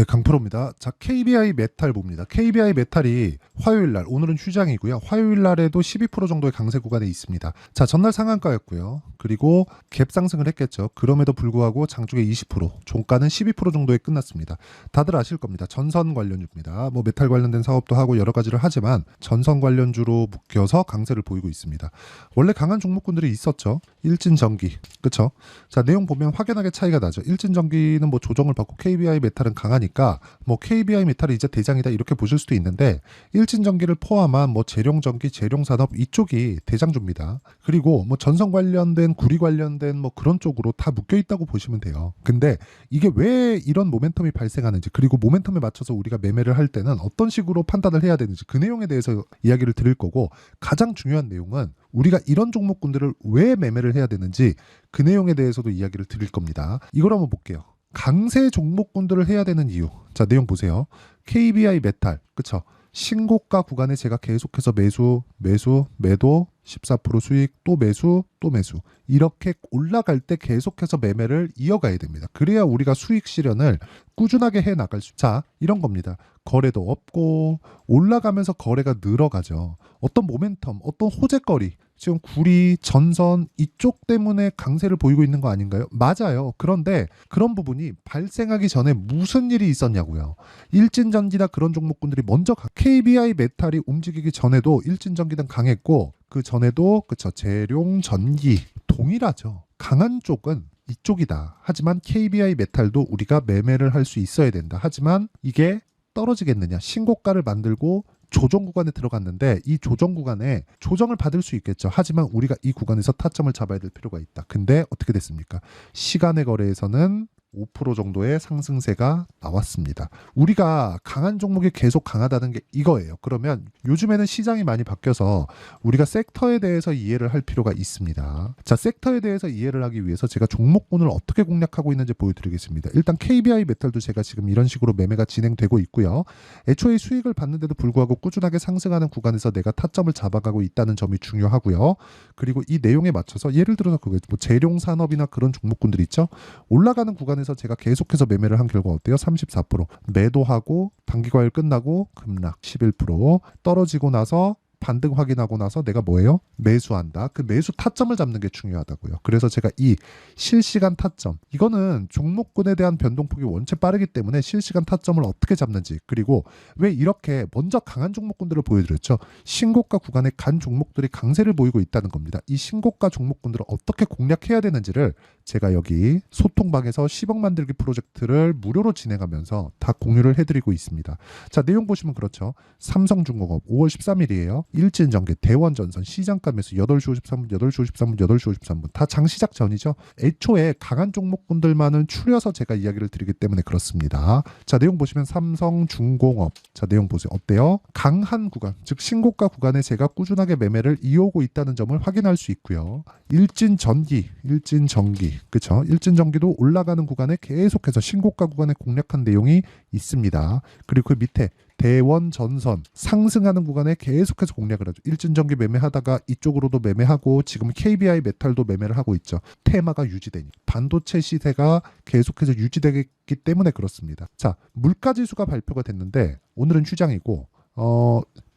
네, 강프로입니다. 자, KBI 메탈 봅니다. KBI 메탈이 화요일 날, 오늘은 휴장이고요. 화요일 날에도 12% 정도의 강세 구간에 있습니다. 자, 전날 상한가였고요. 그리고 갭 상승을 했겠죠. 그럼에도 불구하고 장중에 20%, 종가는 12% 정도에 끝났습니다. 다들 아실 겁니다. 전선 관련주입니다. 뭐 메탈 관련된 사업도 하고 여러 가지를 하지만 전선 관련주로 묶여서 강세를 보이고 있습니다. 원래 강한 종목군들이 있었죠. 일진전기, 그렇죠? 자, 내용 보면 확연하게 차이가 나죠. 일진전기는 뭐 조정을 받고 KBI 메탈은 강하니까 뭐 KBI 메탈이 이제 대장이다 이렇게 보실 수도 있는데, 일진전기를 포함한 뭐 재룡전기, 재룡산업 이쪽이 대장주입니다. 그리고 뭐 전선 관련된, 구리 관련된 뭐 그런 쪽으로 다 묶여 있다고 보시면 돼요. 근데 이게 왜 이런 모멘텀이 발생하는지, 그리고 모멘텀에 맞춰서 우리가 매매를 할 때는 어떤 식으로 판단을 해야 되는지, 그 내용에 대해서 이야기를 드릴 거고, 가장 중요한 내용은 우리가 이런 종목군들을 왜 매매를 해야 되는지 그 내용에 대해서도 이야기를 드릴 겁니다. 이걸 한번 볼게요. 강세 종목군들을 해야 되는 이유. 자, 내용 보세요. KBI 메탈, 그쵸? 신고가 구간에 제가 계속해서 매도, 14% 수익, 또 매수, 이렇게 올라갈 때 계속해서 매매를 이어가야 됩니다. 그래야 우리가 수익 실현을 꾸준하게 해 나갈 수. 자, 이런 겁니다. 거래도 없고 올라가면서 거래가 늘어가죠. 어떤 모멘텀, 어떤 호재거리, 지금 구리, 전선 이쪽 때문에 강세를 보이고 있는 거 아닌가요? 맞아요. 그런데 그런 부분이 발생하기 전에 무슨 일이 있었냐고요. 일진전기나 그런 종목군들이 먼저 KBI 메탈이 움직이기 전에도 일진전기는 강했고, 그 전에도 그쵸, 재룡전기 동일하죠. 강한 쪽은 이쪽이다. 하지만 KBI 메탈도 우리가 매매를 할 수 있어야 된다. 하지만 이게 떨어지겠느냐? 신고가를 만들고 조정 구간에 들어갔는데, 이 조정 구간에 조정을 받을 수 있겠죠. 하지만 우리가 이 구간에서 타점을 잡아야 될 필요가 있다. 근데 어떻게 됐습니까? 시간의 거래에서는 5% 정도의 상승세가 나왔습니다. 우리가 강한 종목이 계속 강하다는 게 이거예요. 그러면 요즘에는 시장이 많이 바뀌어서 우리가 섹터에 대해서 이해를 할 필요가 있습니다. 자, 섹터에 대해서 이해를 하기 위해서 제가 종목군을 어떻게 공략하고 있는지 보여드리겠습니다. 일단 KBI 메탈도 제가 지금 이런 식으로 매매가 진행되고 있고요. 애초에 수익을 받는데도 불구하고 꾸준하게 상승하는 구간에서 내가 타점을 잡아가고 있다는 점이 중요하고요. 그리고 이 내용에 맞춰서 예를 들어서 뭐 재룡산업이나 그런 종목군들 있죠. 올라가는 구간에 에서 제가 계속해서 매매를 한 결과 어때요? 34% 매도하고 단기과열 끝나고 급락 11%, 떨어지고 나서 반등 확인하고 나서 내가 뭐예요? 매수한다. 그 매수 타점을 잡는 게 중요하다고요. 그래서 제가 이 실시간 타점, 이거는 종목군에 대한 변동폭이 원체 빠르기 때문에 실시간 타점을 어떻게 잡는지, 그리고 왜 이렇게 먼저 강한 종목군들을 보여드렸죠. 신고가 구간에 간 종목들이 강세를 보이고 있다는 겁니다. 이 신고가 종목군들을 어떻게 공략해야 되는지를 제가 여기 소통방에서 10억 만들기 프로젝트를 무료로 진행하면서 다 공유를 해드리고 있습니다. 자, 내용 보시면 그렇죠. 삼성중공업 5월 13일이에요. 일진전기, 대원전선, 시장가 매수 8시 53분, 8시 53분, 8시 53분 다 장시작 전이죠. 애초에 강한 종목군들만은 추려서 제가 이야기를 드리기 때문에 그렇습니다. 자, 내용 보시면 삼성중공업, 자, 내용 보세요. 어때요? 강한 구간, 즉 신고가 구간에 제가 꾸준하게 매매를 이어오고 있다는 점을 확인할 수 있고요. 일진전기, 그쵸? 일진전기도 올라가는 구간에 계속해서 신고가 구간에 공략한 내용이 있습니다. 그리고 그 밑에 대원전선 상승하는 구간에 계속해서 공략을 하죠. 일진전기 매매하다가 이쪽으로도 매매하고 지금 KBI 메탈도 매매를 하고 있죠. 테마가 유지되니 반도체 시세가 계속해서 유지되기 때문에 그렇습니다. 자, 물가지수가 발표가 됐는데 오늘은 휴장이고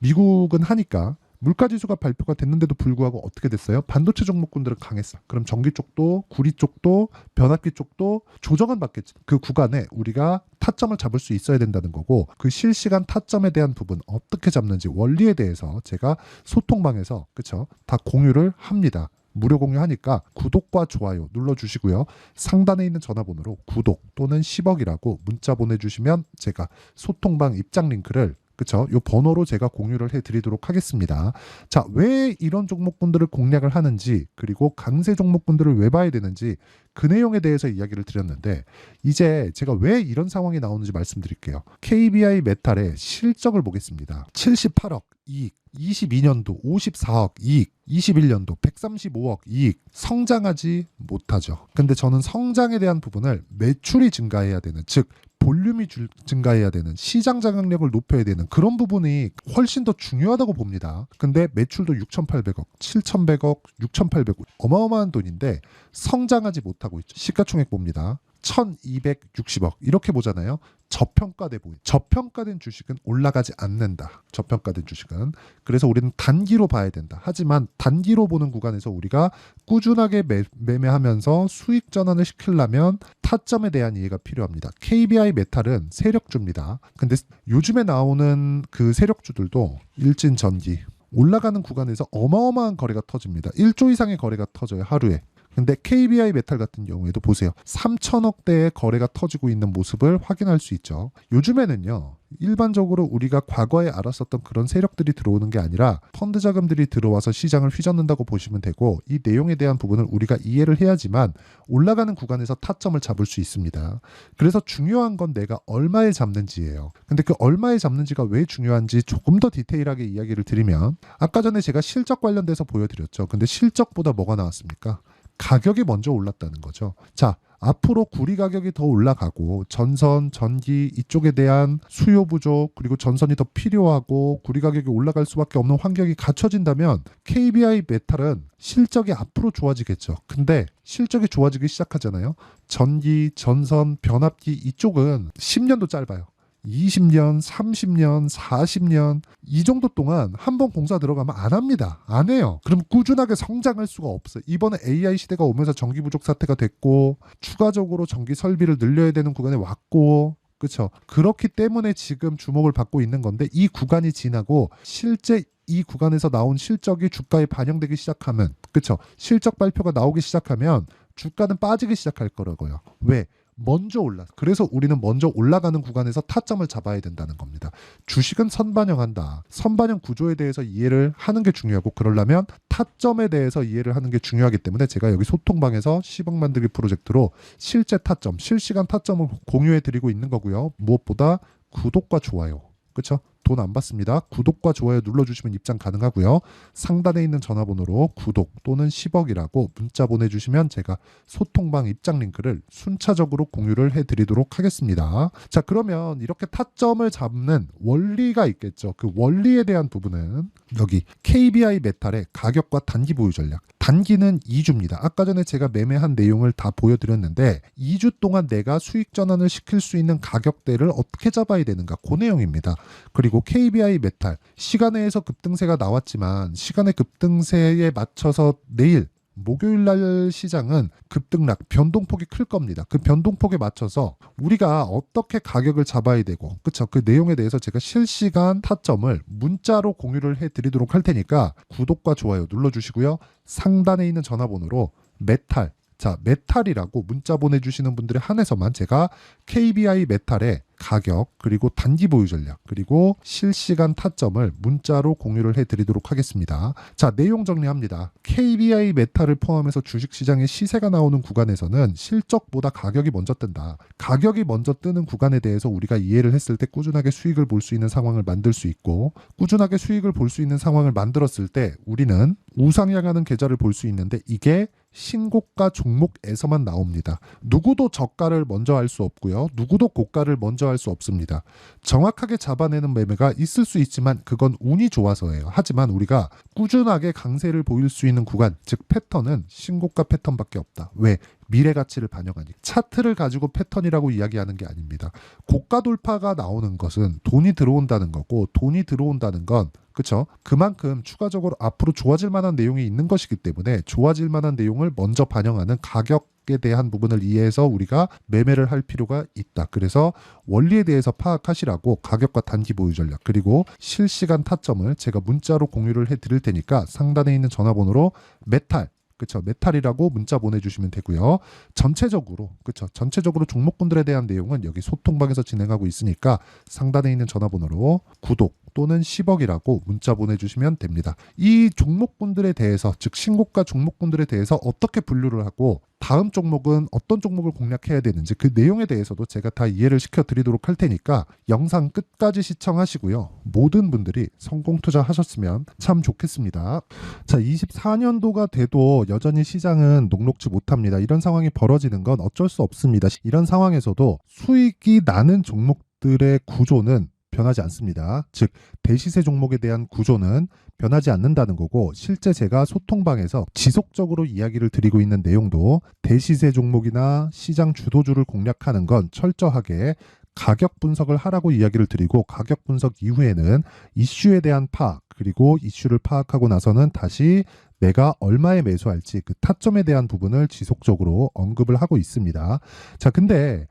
미국은 하니까 물가지수가 발표가 됐는데도 불구하고 어떻게 됐어요? 반도체 종목군들은 강했어. 그럼 전기 쪽도, 구리 쪽도, 변압기 쪽도 조정은 받겠지. 그 구간에 우리가 타점을 잡을 수 있어야 된다는 거고, 그 실시간 타점에 대한 부분 어떻게 잡는지 원리에 대해서 제가 소통방에서 그쵸? 다 공유를 합니다. 무료 공유하니까 구독과 좋아요 눌러주시고요. 상단에 있는 전화번호로 구독 또는 10억이라고 문자 보내주시면 제가 소통방 입장 링크를 그쵸? 요 번호로 제가 공유를 해드리도록 하겠습니다. 자, 왜 이런 종목군들을 공략을 하는지, 그리고 강세 종목군들을 왜 봐야 되는지 그 내용에 대해서 이야기를 드렸는데, 이제 제가 왜 이런 상황이 나오는지 말씀드릴게요. KBI 메탈의 실적을 보겠습니다. 78억 이익, 22년도 54억 이익, 21년도 135억 이익, 성장하지 못하죠. 근데 저는 성장에 대한 부분을 매출이 증가해야 되는, 즉 볼륨이 증가해야 되는, 시장 장악력을 높여야 되는 그런 부분이 훨씬 더 중요하다고 봅니다. 근데 매출도 6,800억, 7,100억, 6,800억 어마어마한 돈인데 성장하지 못하고 있죠. 시가총액 봅니다. 1260억 이렇게 보잖아요. 저평가된 주식은 올라가지 않는다. 저평가된 주식은. 그래서 우리는 단기로 봐야 된다. 하지만 단기로 보는 구간에서 우리가 꾸준하게 매매하면서 수익 전환을 시키려면 타점에 대한 이해가 필요합니다. KBI 메탈은 세력주입니다. 근데 요즘에 나오는 그 세력주들도 일진전기 올라가는 구간에서 어마어마한 거래가 터집니다. 1조 이상의 거래가 터져요, 하루에. 근데 KBI 메탈 같은 경우에도 보세요. 3천억대의 거래가 터지고 있는 모습을 확인할 수 있죠. 요즘에는요. 일반적으로 우리가 과거에 알았었던 그런 세력들이 들어오는 게 아니라 펀드 자금들이 들어와서 시장을 휘젓는다고 보시면 되고, 이 내용에 대한 부분을 우리가 이해를 해야지만 올라가는 구간에서 타점을 잡을 수 있습니다. 그래서 중요한 건 내가 얼마에 잡는지예요. 근데 그 얼마에 잡는지가 왜 중요한지 조금 더 디테일하게 이야기를 드리면, 아까 전에 제가 실적 관련돼서 보여드렸죠. 근데 실적보다 뭐가 나왔습니까? 가격이 먼저 올랐다는 거죠. 자, 앞으로 구리 가격이 더 올라가고 전선, 전기 이쪽에 대한 수요 부족, 그리고 전선이 더 필요하고 구리 가격이 올라갈 수밖에 없는 환경이 갖춰진다면 KBI 메탈은 실적이 앞으로 좋아지겠죠. 근데 실적이 좋아지기 시작하잖아요. 전기, 전선, 변압기 이쪽은 10년도 짧아요. 20년, 30년, 40년 이 정도 동안 한 번 공사 들어가면 안 합니다. 안 해요. 그럼 꾸준하게 성장할 수가 없어요. 이번에 AI 시대가 오면서 전기 부족 사태가 됐고 추가적으로 전기 설비를 늘려야 되는 구간에 왔고, 그렇죠. 그렇기 때문에 지금 주목을 받고 있는 건데, 이 구간이 지나고 실제 이 구간에서 나온 실적이 주가에 반영되기 시작하면, 그렇죠. 실적 발표가 나오기 시작하면 주가는 빠지기 시작할 거라고요. 왜? 먼저 올라. 그래서 우리는 먼저 올라가는 구간에서 타점을 잡아야 된다는 겁니다. 주식은 선반영한다. 선반영 구조에 대해서 이해를 하는 게 중요하고, 그러려면 타점에 대해서 이해를 하는 게 중요하기 때문에 제가 여기 소통방에서 10억 만들기 프로젝트로 실제 타점, 실시간 타점을 공유해 드리고 있는 거고요. 무엇보다 구독과 좋아요. 그렇죠? 돈 안 받습니다. 구독과 좋아요 눌러주시면 입장 가능하고요. 상단에 있는 전화번호로 구독 또는 10억이라고 문자 보내주시면 제가 소통방 입장 링크를 순차적으로 공유를 해드리도록 하겠습니다. 자, 그러면 이렇게 타점을 잡는 원리가 있겠죠. 그 원리에 대한 부분은 여기 KBI 메탈의 가격과 단기 보유 전략. 단기는 2주입니다. 아까 전에 제가 매매한 내용을 다 보여드렸는데 2주 동안 내가 수익 전환을 시킬 수 있는 가격대를 어떻게 잡아야 되는가, 그 내용입니다. 그리고 KBI 메탈 시간에서 급등세가 나왔지만 시간의 급등세에 맞춰서 내일 목요일 날 시장은 급등락 변동폭이 클 겁니다. 그 변동폭에 맞춰서 우리가 어떻게 가격을 잡아야 되고, 그쵸? 그 내용에 대해서 제가 실시간 타점을 문자로 공유를 해드리도록 할 테니까 구독과 좋아요 눌러주시고요. 상단에 있는 전화번호로 메탈, 자, 메탈이라고 문자 보내주시는 분들에 한해서만 제가 KBI 메탈의 가격, 그리고 단기 보유 전략, 그리고 실시간 타점을 문자로 공유를 해드리도록 하겠습니다. 자, 내용 정리합니다. KBI 메탈을 포함해서 주식시장의 시세가 나오는 구간에서는 실적보다 가격이 먼저 뜬다. 가격이 먼저 뜨는 구간에 대해서 우리가 이해를 했을 때 꾸준하게 수익을 볼 수 있는 상황을 만들 수 있고, 꾸준하게 수익을 볼 수 있는 상황을 만들었을 때 우리는 우상향하는 계좌를 볼 수 있는데, 이게 신고가 종목에서만 나옵니다. 누구도 저가를 먼저 할 수 없고요. 누구도 고가를 먼저 할 수 없습니다. 정확하게 잡아내는 매매가 있을 수 있지만 그건 운이 좋아서예요. 하지만 우리가 꾸준하게 강세를 보일 수 있는 구간, 즉 패턴은 신고가 패턴밖에 없다. 왜? 미래 가치를 반영하니. 차트를 가지고 패턴이라고 이야기하는 게 아닙니다. 고가 돌파가 나오는 것은 돈이 들어온다는 거고, 돈이 들어온다는 건, 그렇죠? 그만큼 추가적으로 앞으로 좋아질 만한 내용이 있는 것이기 때문에 좋아질 만한 내용을 먼저 반영하는 가격에 대한 부분을 이해해서 우리가 매매를 할 필요가 있다. 그래서 원리에 대해서 파악하시라고 가격과 단기 보유 전략, 그리고 실시간 타점을 제가 문자로 공유를 해드릴 테니까 상단에 있는 전화번호로 메탈, 그렇죠, 메탈이라고 문자 보내주시면 되고요. 전체적으로, 그렇죠, 전체적으로 종목군들에 대한 내용은 여기 소통방에서 진행하고 있으니까 상단에 있는 전화번호로 구독 또는 10억이라고 문자 보내주시면 됩니다. 이 종목군들에 대해서, 즉 신고가 종목군들에 대해서 어떻게 분류를 하고 다음 종목은 어떤 종목을 공략해야 되는지 그 내용에 대해서도 제가 다 이해를 시켜드리도록 할 테니까 영상 끝까지 시청하시고요. 모든 분들이 성공 투자하셨으면 참 좋겠습니다. 자, 24년도가 돼도 여전히 시장은 녹록지 못합니다. 이런 상황이 벌어지는 건 어쩔 수 없습니다. 이런 상황에서도 수익이 나는 종목들의 구조는 변하지 않습니다. 즉 대시세 종목에 대한 구조는 변하지 않는다는 거고, 실제 제가 소통방에서 지속적으로 이야기를 드리고 있는 내용도 대시세 종목이나 시장 주도주를 공략하는 건 철저하게 가격 분석을 하라고 이야기를 드리고, 가격 분석 이후에는 이슈에 대한 파악, 그리고 이슈를 파악하고 나서는 다시 내가 얼마에 매수할지 그 타점에 대한 부분을 지속적으로 언급을 하고 있습니다. 자, 근데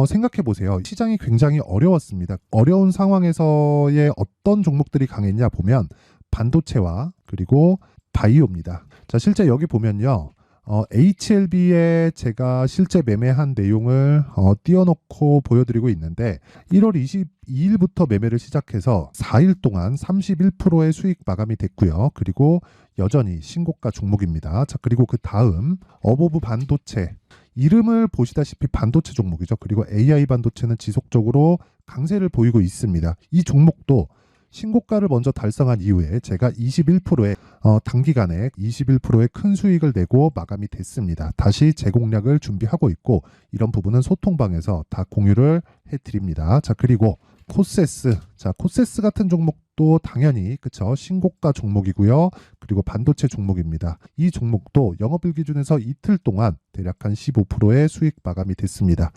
생각해 보세요. 시장이 굉장히 어려웠습니다. 어려운 상황에서의 어떤 종목들이 강했냐 보면 반도체와 그리고 바이오입니다. 자, 실제 여기 보면요. HLB에 제가 실제 매매한 내용을 띄워놓고 보여드리고 있는데, 1월 22일부터 매매를 시작해서 4일 동안 31%의 수익 마감이 됐고요. 그리고 여전히 신고가 종목입니다. 자, 그리고 그 다음 어보브 반도체, 이름을 보시다시피 반도체 종목이죠. 그리고 AI 반도체는 지속적으로 강세를 보이고 있습니다. 이 종목도 신고가를 먼저 달성한 이후에 제가 21%의 단기간에 21%의 큰 수익을 내고 마감이 됐습니다. 다시 재공략을 준비하고 있고, 이런 부분은 소통방에서 다 공유를 해드립니다. 자, 그리고 코세스. 자, 코세스 같은 종목도 당연히 그쵸, 신고가 종목이고요. 그리고 반도체 종목입니다. 이 종목도 영업일 기준에서 이틀 동안 대략 한 15%의 수익 마감이 됐습니다.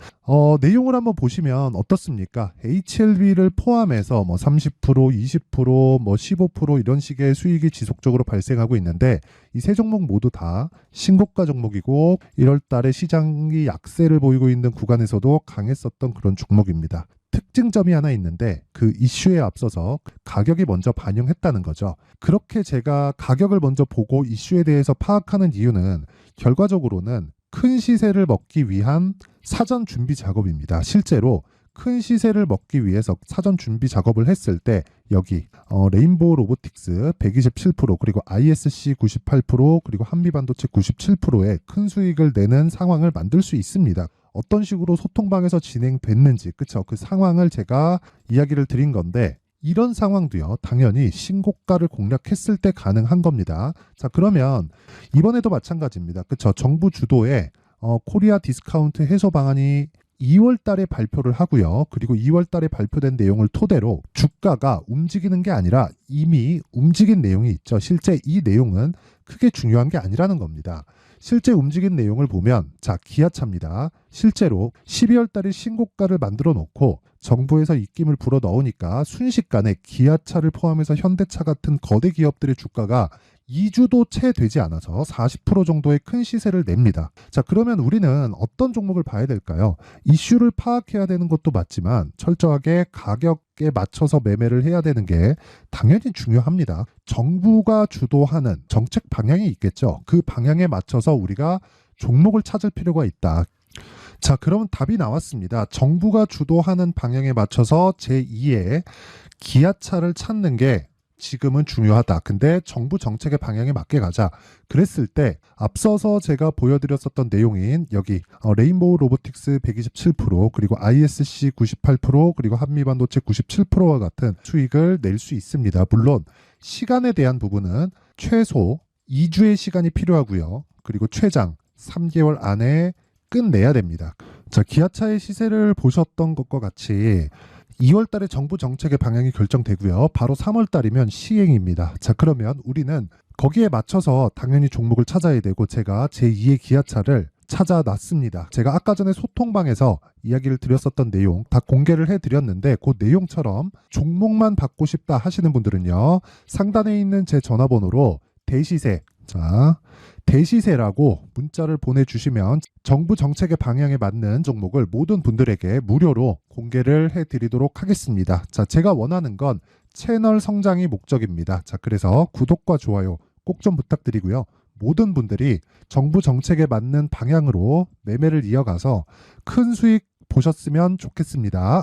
내용을 한번 보시면 어떻습니까? HLB를 포함해서 뭐 30%, 20%, 뭐 15% 이런 식의 수익이 지속적으로 발생하고 있는데, 이 세 종목 모두 다 신고가 종목이고 1월 달에 시장이 약세를 보이고 있는 구간에서도 강했었던 그런 종목입니다. 특징점이 하나 있는데, 그 이슈에 앞서서 가격이 먼저 반영했다는 거죠. 그렇게 제가 가격을 먼저 보고 이슈에 대해서 파악하는 이유는 결과적으로는 큰 시세를 먹기 위한 사전 준비 작업입니다. 실제로 큰 시세를 먹기 위해서 사전 준비 작업을 했을 때 여기 레인보우 로보틱스 127%, 그리고 ISC 98%, 그리고 한미반도체 97%의 큰 수익을 내는 상황을 만들 수 있습니다. 어떤 식으로 소통방에서 진행됐는지, 그쵸? 그 상황을 제가 이야기를 드린 건데, 이런 상황도요, 당연히 신고가를 공략했을 때 가능한 겁니다. 자, 그러면 이번에도 마찬가지입니다. 그쵸? 정부 주도의 코리아 디스카운트 해소 방안이 2월 달에 발표를 하고요. 그리고 2월 달에 발표된 내용을 토대로 주가가 움직이는 게 아니라 이미 움직인 내용이 있죠. 실제 이 내용은 크게 중요한 게 아니라는 겁니다. 실제 움직인 내용을 보면, 자, 기아차입니다. 실제로 12월 달에 신고가를 만들어 놓고 정부에서 입김을 불어 넣으니까 순식간에 기아차를 포함해서 현대차 같은 거대 기업들의 주가가 2주도 채 되지 않아서 40% 정도의 큰 시세를 냅니다. 자, 그러면 우리는 어떤 종목을 봐야 될까요? 이슈를 파악해야 되는 것도 맞지만 철저하게 가격에 맞춰서 매매를 해야 되는 게 당연히 중요합니다. 정부가 주도하는 정책 방향이 있겠죠. 그 방향에 맞춰서 우리가 종목을 찾을 필요가 있다. 자, 그럼 답이 나왔습니다. 정부가 주도하는 방향에 맞춰서 제2의 기아차를 찾는 게 지금은 중요하다. 근데 정부 정책의 방향에 맞게 가자. 그랬을 때 앞서서 제가 보여드렸었던 내용인 여기 레인보우 로보틱스 127%, 그리고 ISC 98%, 그리고 한미반도체 97%와 같은 수익을 낼 수 있습니다. 물론 시간에 대한 부분은 최소 2주의 시간이 필요하고요. 그리고 최장 3개월 안에 끝내야 됩니다. 자, 기아차의 시세를 보셨던 것과 같이 2월 달에 정부 정책의 방향이 결정되고요. 바로 3월 달이면 시행입니다. 자, 그러면 우리는 거기에 맞춰서 당연히 종목을 찾아야 되고, 제가 제2의 기아차를 찾아놨습니다. 제가 아까 전에 소통방에서 이야기를 드렸었던 내용 다 공개를 해드렸는데, 그 내용처럼 종목만 받고 싶다 하시는 분들은요, 상단에 있는 제 전화번호로 대시세, 자, 대시세라고 문자를 보내주시면 정부 정책의 방향에 맞는 종목을 모든 분들에게 무료로 공개를 해드리도록 하겠습니다. 자, 제가 원하는 건 채널 성장이 목적입니다. 자, 그래서 구독과 좋아요 꼭 좀 부탁드리고요. 모든 분들이 정부 정책에 맞는 방향으로 매매를 이어가서 큰 수익 보셨으면 좋겠습니다.